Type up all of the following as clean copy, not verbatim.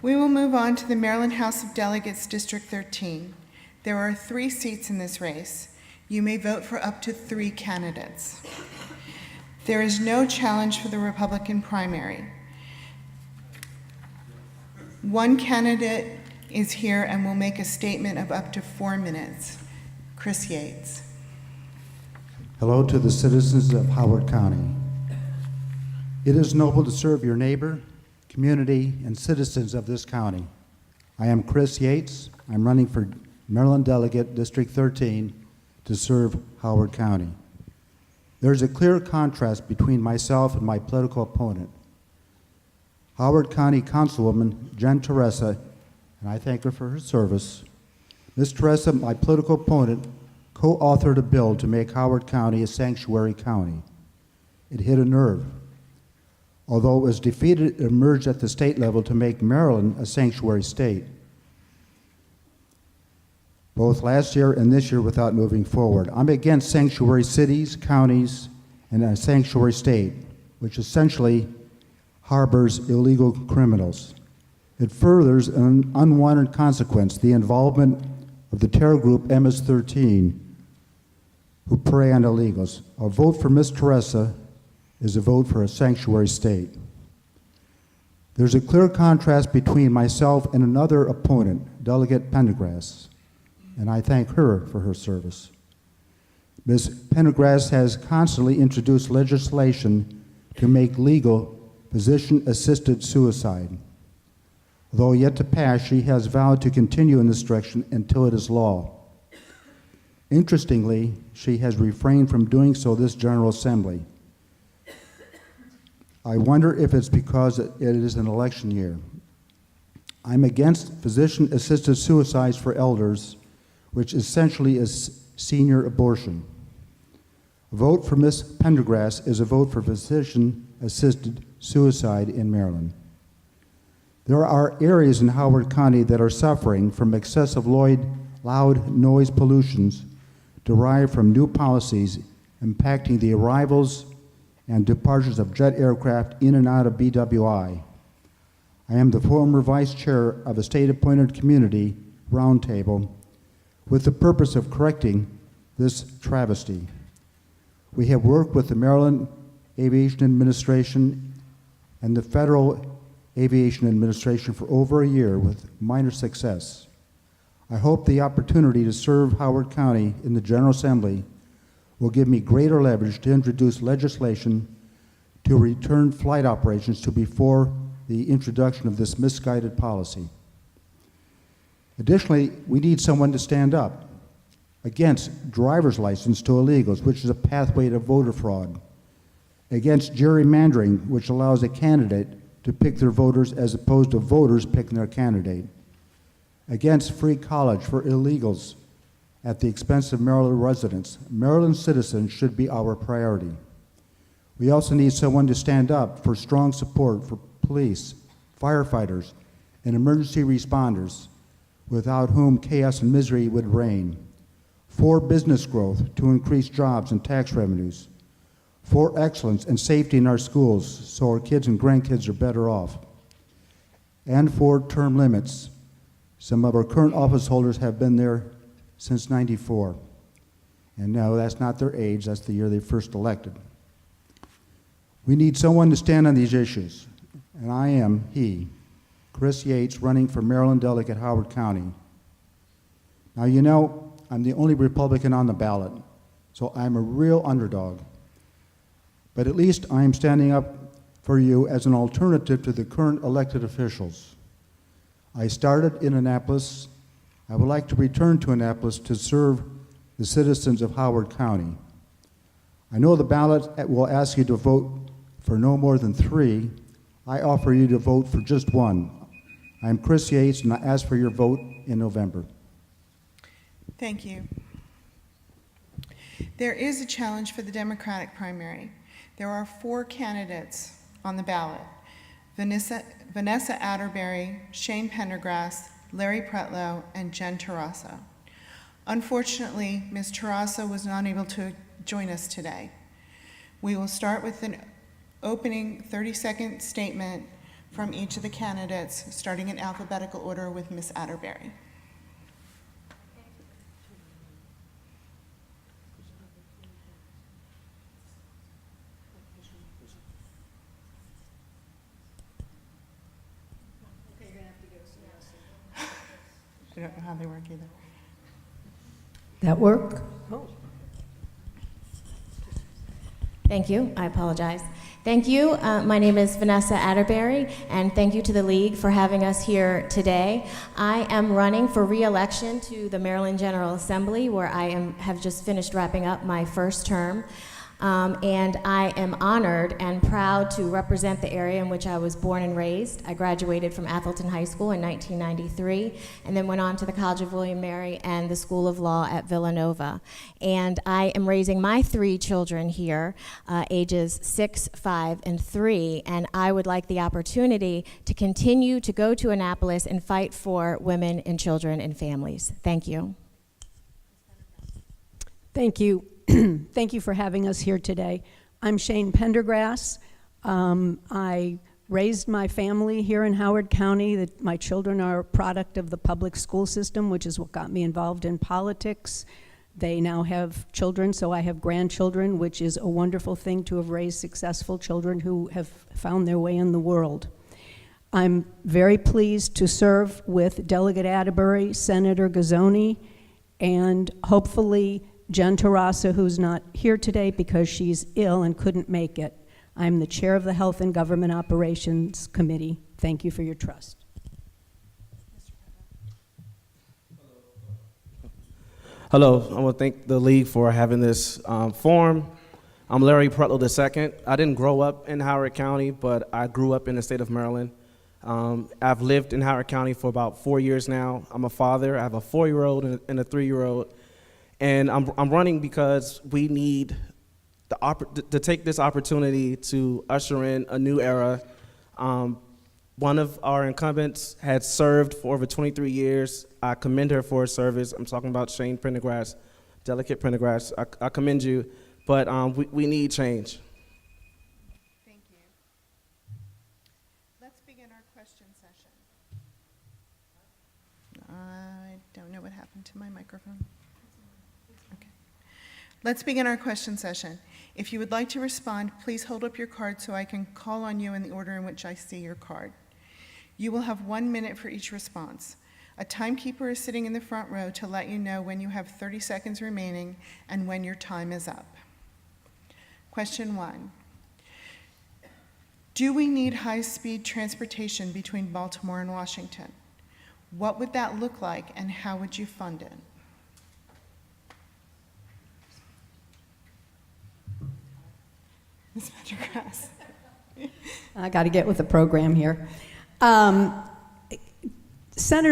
We will move on to the Maryland House of Delegates, District 13. There are 3 seats in this race. You may vote for up to 3 candidates. There is no challenge for the Republican primary. 1 candidate is here and will make a statement of up to 4 minutes. Chris Yates. Hello to the citizens of Howard County. It is noble to serve your neighbor, community, and citizens of this county. I am Chris Yates. I'm running for Maryland Delegate, District 13, to serve Howard County. There's a clear contrast between myself and my political opponent. Howard County Councilwoman Jen Teresa, and I thank her for her service. Ms. Teresa, my political opponent, co-authored a bill to make Howard County a sanctuary county. It hit a nerve. Although it was defeated, it emerged at the state level to make Maryland a sanctuary state, both last year and this year without moving forward. I'm against sanctuary cities, counties, and a sanctuary state, which essentially harbors illegal criminals. It furthers an unwanted consequence, the involvement of the terror group MS-13, who prey on illegals. A vote for Ms. Teresa is a vote for a sanctuary state. There's a clear contrast between myself and another opponent, Delegate Pendergrass, and I thank her for her service. Ms. Pendergrass has constantly introduced legislation to make legal physician-assisted suicide. Although yet to pass, she has vowed to continue in this direction until it is law. Interestingly, she has refrained from doing so this General Assembly. I wonder if it's because it is an election year. I'm against physician-assisted suicides for elders, which essentially is senior abortion. A vote for Ms. Pendergrass is a vote for physician-assisted suicide in Maryland. There are areas in Howard County that are suffering from excessive loud noise pollutions derived from new policies impacting the arrivals and departures of jet aircraft in and out of BWI. I am the former vice chair of a state-appointed community roundtable with the purpose of correcting this travesty. We have worked with the Maryland Aviation Administration and the Federal Aviation Administration for over a year with minor success. I hope the opportunity to serve Howard County in the General Assembly will give me greater leverage to introduce legislation to return flight operations to before the introduction of this misguided policy. Additionally, we need someone to stand up against driver's license to illegals, which is a pathway to voter fraud, against gerrymandering, which allows a candidate to pick their voters as opposed to voters picking their candidate, against free college for illegals at the expense of Maryland residents. Maryland citizens should be our priority. We also need someone to stand up for strong support for police, firefighters, and emergency responders, without whom chaos and misery would reign. For business growth to increase jobs and tax revenues. For excellence and safety in our schools so our kids and grandkids are better off. And for term limits. Some of our current office holders have been there since '94. And no, that's not their age, that's the year they first elected. We need someone to stand on these issues, and I am he, Chris Yates, running for Maryland Delegate, Howard County. Now, you know, I'm the only Republican on the ballot, so I'm a real underdog. But at least I'm standing up for you as an alternative to the current elected officials. I started in Annapolis. I would like to return to Annapolis to serve the citizens of Howard County. I know the ballot will ask you to vote for no more than 3. I offer you to vote for just 1. I'm Chris Yates, and I ask for your vote in November. Thank you. There is a challenge for the Democratic primary. There are 4 candidates on the ballot: Vanessa Atterbury, Shayne Pendergrass, Larry Pretlow, and Jen Teresa. Unfortunately, Ms. Teresa was not able to join us today. We will start with an opening 30-second statement from each of the candidates, starting in alphabetical order with Ms. Atterbury. I don't know how they work either. That work? Thank you. I apologize. Thank you. My name is Vanessa Atterbury, and thank you to the League for having us here today. I am running for re-election to the Maryland General Assembly, where I have just finished wrapping up my first term. And I am honored and proud to represent the area in which I was born and raised. I graduated from Atholton High School in 1993, and then went on to the College of William Mary and the School of Law at Villanova. And I am raising my 3 children here, ages 6, 5, and 3, and I would like the opportunity to continue to go to Annapolis and fight for women and children and families. Thank you. Thank you. Thank you for having us here today. I'm Shayne Pendergrass. I raised my family here in Howard County. My children are a product of the public school system, which is what got me involved in politics. They now have children, so I have grandchildren, which is a wonderful thing to have raised successful children who have found their way in the world. I'm very pleased to serve with Delegate Atterbury, Senator Gazzoni, and hopefully Jen Terrassa, who's not here today because she's ill and couldn't make it. I'm the chair of the Health and Government Operations Committee. Thank you for your trust. Hello, I want to thank the League for having this forum. I'm Larry Pretlow II. I didn't grow up in Howard County, but I grew up in the state of Maryland. I've lived in Howard County for about 4 years now. I'm a father. I have a 4-year-old and a 3-year-old. And I'm running because we need to take this opportunity to usher in a new era. One of our incumbents had served for over 23 years. I commend her for her service. I'm talking about Shayne Pendergrass, Delegate Pendergrass. I commend you, but we need change. Thank you. Let's begin our question session. I don't know what happened to my microphone. Okay. Let's begin our question session. If you would like to respond, please hold up your card so I can call on you in the order in which I see your card. You will have 1 minute for each response. A timekeeper is sitting in the front row to let you know when you have 30 seconds remaining and when your time is up. Question 1. Do we need high-speed transportation between Baltimore and Washington? What would that look like and how would you fund it? Ms. Pendergrass. I got to get with the program here. Senator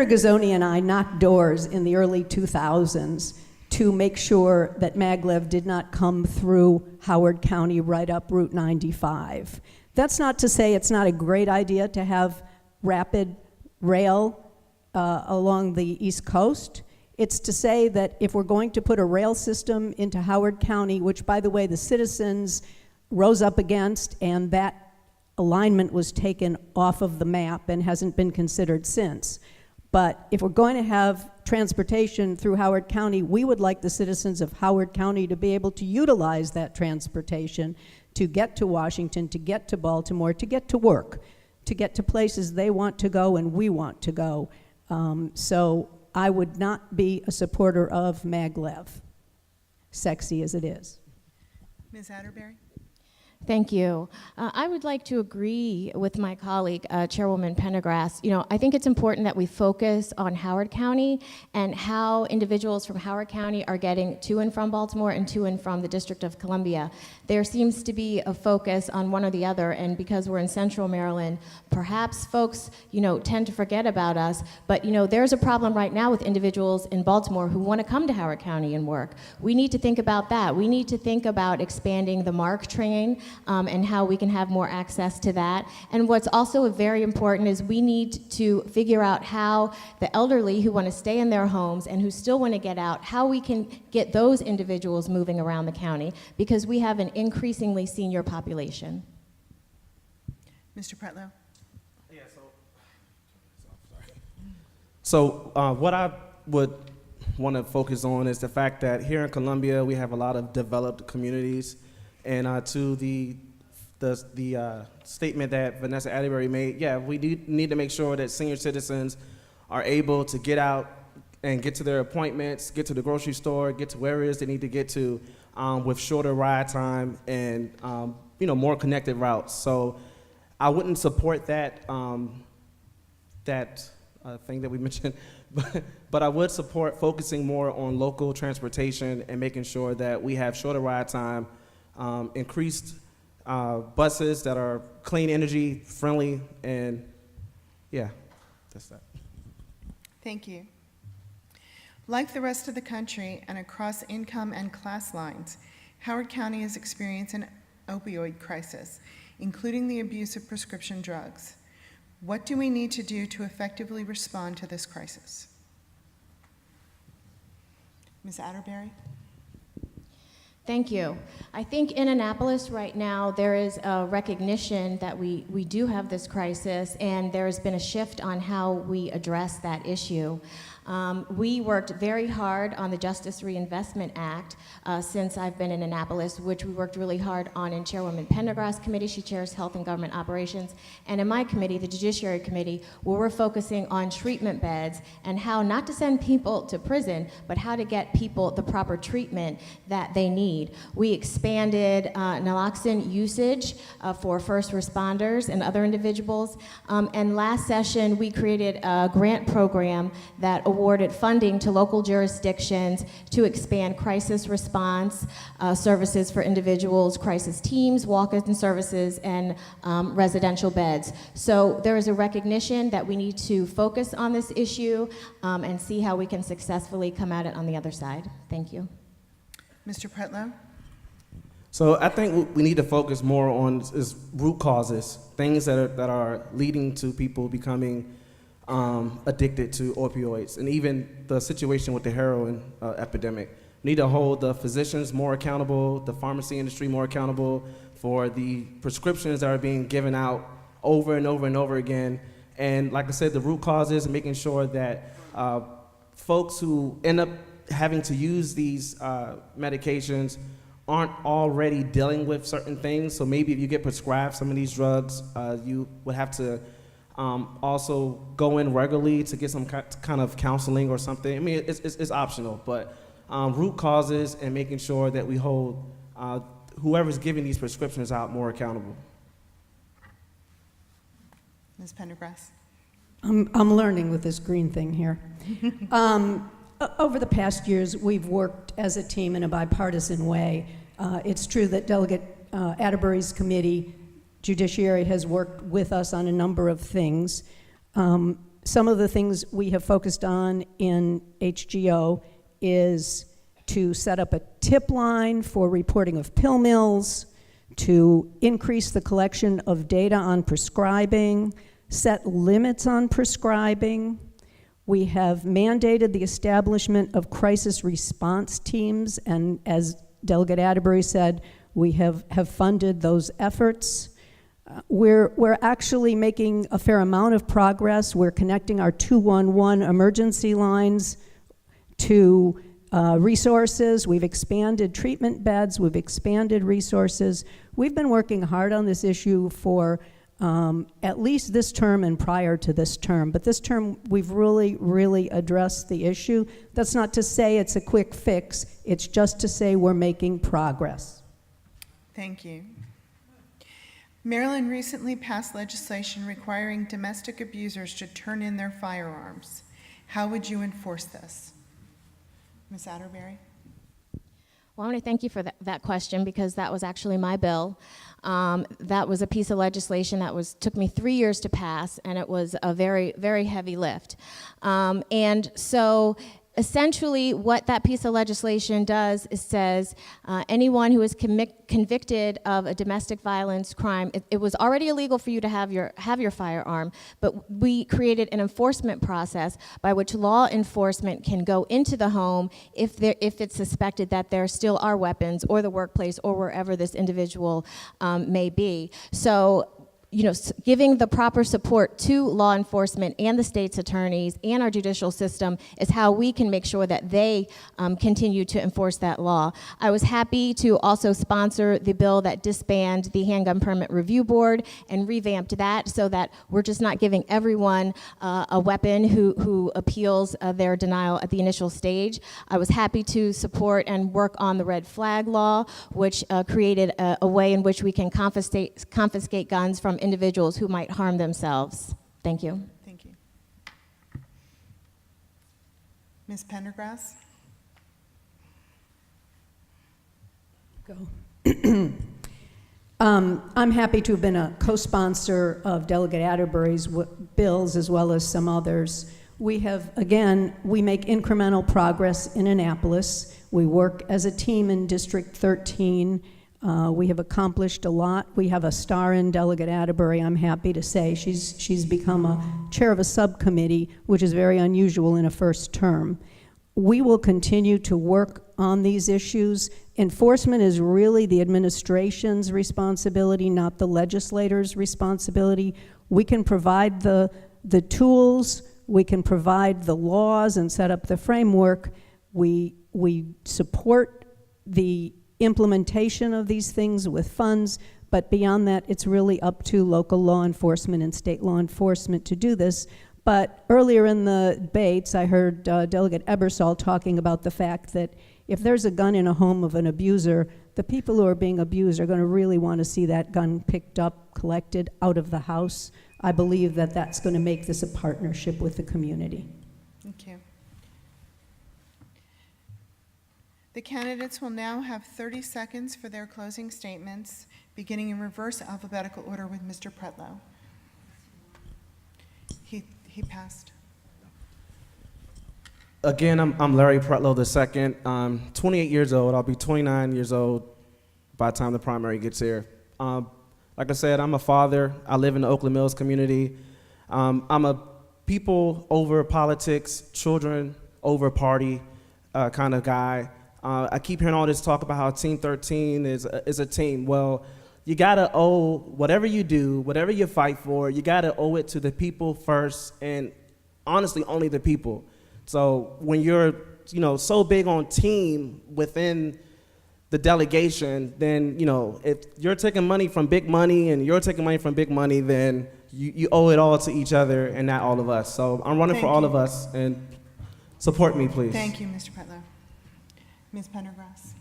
Gazzoni and I knocked doors in the early 2000s to make sure that maglev did not come through Howard County right up Route 95. That's not to say it's not a great idea to have rapid rail along the East Coast. It's to say that if we're going to put a rail system into Howard County, which, by the way, the citizens rose up against, and that alignment was taken off of the map and hasn't been considered since. But if we're going to have transportation through Howard County, we would like the citizens of Howard County to be able to utilize that transportation to get to Washington, to get to Baltimore, to get to work, to get to places they want to go and we want to go. So I would not be a supporter of maglev, sexy as it is. Ms. Atterbury? Thank you. I would like to agree with my colleague, Chairwoman Pendergrass. You know, I think it's important that we focus on Howard County and how individuals from Howard County are getting to and from Baltimore and to and from the District of Columbia. There seems to be a focus on one or the other, and because we're in Central Maryland, perhaps folks, you know, tend to forget about us. But, you know, there's a problem right now with individuals in Baltimore who want to come to Howard County and work. We need to think about that. We need to think about expanding the MARC train and how we can have more access to that. And what's also very important is we need to figure out how the elderly who want to stay in their homes and who still want to get out, how we can get those individuals moving around the county, because we have an increasingly senior population. Mr. Pretlow? So what I would want to focus on is the fact that here in Columbia, we have a lot of developed communities. And to the statement that Vanessa Atterbury made, yeah, we do need to make sure that senior citizens are able to get out and get to their appointments, get to the grocery store, get to where it is they need to get to with shorter ride time and more connected routes. So I wouldn't support that thing that we mentioned, but I would support focusing more on local transportation and making sure that we have shorter ride time, increased buses that are clean energy friendly, and yeah, that's that. Thank you. Like the rest of the country and across income and class lines, Howard County is experiencing an opioid crisis, including the abuse of prescription drugs. What do we need to do to effectively respond to this crisis? Ms. Atterbury? Thank you. I think in Annapolis right now, there is a recognition that we do have this crisis, and there has been a shift on how we address that issue. We worked very hard on the Justice Reinvestment Act since I've been in Annapolis, which we worked really hard on in Chairwoman Pendergrass' committee. She chairs Health and Government Operations. And in my committee, the Judiciary Committee, where we're focusing on treatment beds and how not to send people to prison, but how to get people the proper treatment that they need. We expanded naloxone usage for first responders and other individuals. And last session, we created a grant program that awarded funding to local jurisdictions to expand crisis response services for individuals, crisis teams, walk-in services, and residential beds. So there is a recognition that we need to focus on this issue and see how we can successfully come at it on the other side. Thank you. Mr. Pretlow? So I think what we need to focus more on is root causes, things that are leading to people becoming addicted to opioids, and even the situation with the heroin epidemic. We need to hold the physicians more accountable, the pharmacy industry more accountable for the prescriptions that are being given out over and over and over again. And like I said, the root causes and making sure that folks who end up having to use these medications aren't already dealing with certain things. So maybe if you get prescribed some of these drugs, you would have to also go in regularly to get some kind of counseling or something. I mean, it's optional, but root causes and making sure that we hold whoever's giving these prescriptions out more accountable. Ms. Pendergrass? I'm learning with this green thing here. Over the past years, we've worked as a team in a bipartisan way. It's true that Delegate Atterbury's committee, Judiciary, has worked with us on a number of things. Some of the things we have focused on in HGO is to set up a tip line for reporting of pill mills, to increase the collection of data on prescribing, set limits on prescribing. We have mandated the establishment of crisis response teams, and as Delegate Atterbury said, we have funded those efforts. We're actually making a fair amount of progress. We're connecting our 211 emergency lines to resources. We've expanded treatment beds. We've expanded resources. We've been working hard on this issue for at least this term and prior to this term. But this term, we've really addressed the issue. That's not to say it's a quick fix. It's just to say we're making progress. Thank you. Maryland recently passed legislation requiring domestic abusers to turn in their firearms. How would you enforce this? Ms. Atterbury? Well, I want to thank you for that question, because that was actually my bill. That was a piece of legislation that took me 3 years to pass, and it was a very heavy lift. And so essentially what that piece of legislation does is says anyone who is convicted of a domestic violence crime, it was already illegal for you to have your firearm, but we created an enforcement process by which law enforcement can go into the home if it's suspected that there still are weapons, or the workplace, or wherever this individual may be. So giving the proper support to law enforcement and the state's attorneys and our judicial system is how we can make sure that they continue to enforce that law. I was happy to also sponsor the bill that disbanded the Handgun Permit Review Board and revamped that so that we're just not giving everyone a weapon who appeals their denial at the initial stage. I was happy to support and work on the red flag law, which created a way in which we can confiscate guns from individuals who might harm themselves. Thank you. Thank you. Ms. Pendergrass? Go. I'm happy to have been a co-sponsor of Delegate Atterbury's bills as well as some others. We have, again, we make incremental progress in Annapolis. We work as a team in District 13. We have accomplished a lot. We have a star in Delegate Atterbury, I'm happy to say. She's become a chair of a subcommittee, which is very unusual in a first term. We will continue to work on these issues. Enforcement is really the administration's responsibility, not the legislator's responsibility. We can provide the tools, we can provide the laws and set up the framework. We support the implementation of these things with funds, but beyond that, it's really up to local law enforcement and state law enforcement to do this. But earlier in the debates, I heard Delegate Ebersol talking about the fact that if there's a gun in a home of an abuser, the people who are being abused are going to really want to see that gun picked up, collected, out of the house. I believe that that's going to make this a partnership with the community. Thank you. The candidates will now have 30 seconds for their closing statements, beginning in reverse alphabetical order with Mr. Pretlow. He passed. Again, I'm Larry Pretlow II. I'm 28 years old. I'll be 29 years old by the time the primary gets here. Like I said, I'm a father. I live in the Oakland Mills community. I'm a people over politics, children over party kind of guy. I keep hearing all this talk about how Team 13 is a team. Well, you gotta owe whatever you do, whatever you fight for, you gotta owe it to the people first, and honestly, only the people. So when you're, so big on team within the delegation, then, if you're taking money from big money and you're taking money from big money, then you owe it all to each other and not all of us. So I'm running for all of us, and support me, please. Thank you, Mr. Pretlow. Ms. Pendergrass.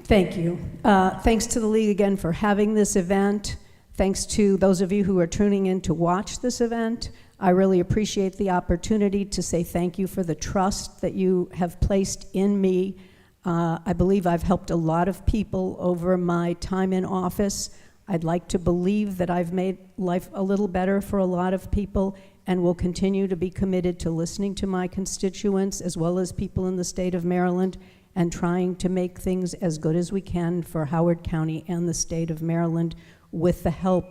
Thank you. Thanks to the League again for having this event. Thanks to those of you who are tuning in to watch this event. I really appreciate the opportunity to say thank you for the trust that you have placed in me. I believe I've helped a lot of people over my time in office. I'd like to believe that I've made life a little better for a lot of people, and will continue to be committed to listening to my constituents as well as people in the state of Maryland, and trying to make things as good as we can for Howard County and the state of Maryland with the help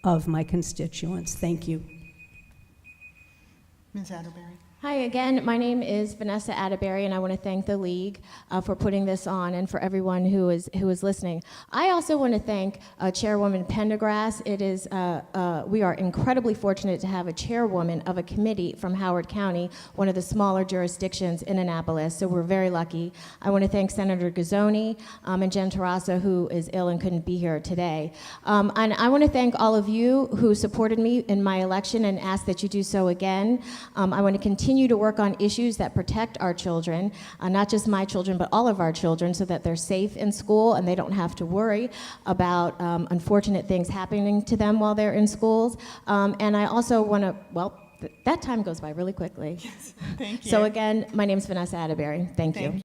of my constituents. Thank you. Ms. Atterbury. Hi again, my name is Vanessa Atteberry, and I want to thank the League for putting this on, and for everyone who is listening. I also want to thank Chairwoman Pendergrass. It is we are incredibly fortunate to have a chairwoman of a committee from Howard County, one of the smaller jurisdictions in Annapolis. So we're very lucky. I want to thank Senator Gazzoni and Jen Tarassa, who is ill and couldn't be here today. And I want to thank all of you who supported me in my election and ask that you do so again. I want to continue to work on issues that protect our children, not just my children, but all of our children, so that they're safe in school and they don't have to worry about unfortunate things happening to them while they're in schools. And I also want to, well, that time goes by really quickly. Yes, thank you. So again, my name is Vanessa Atterbury. Thank you.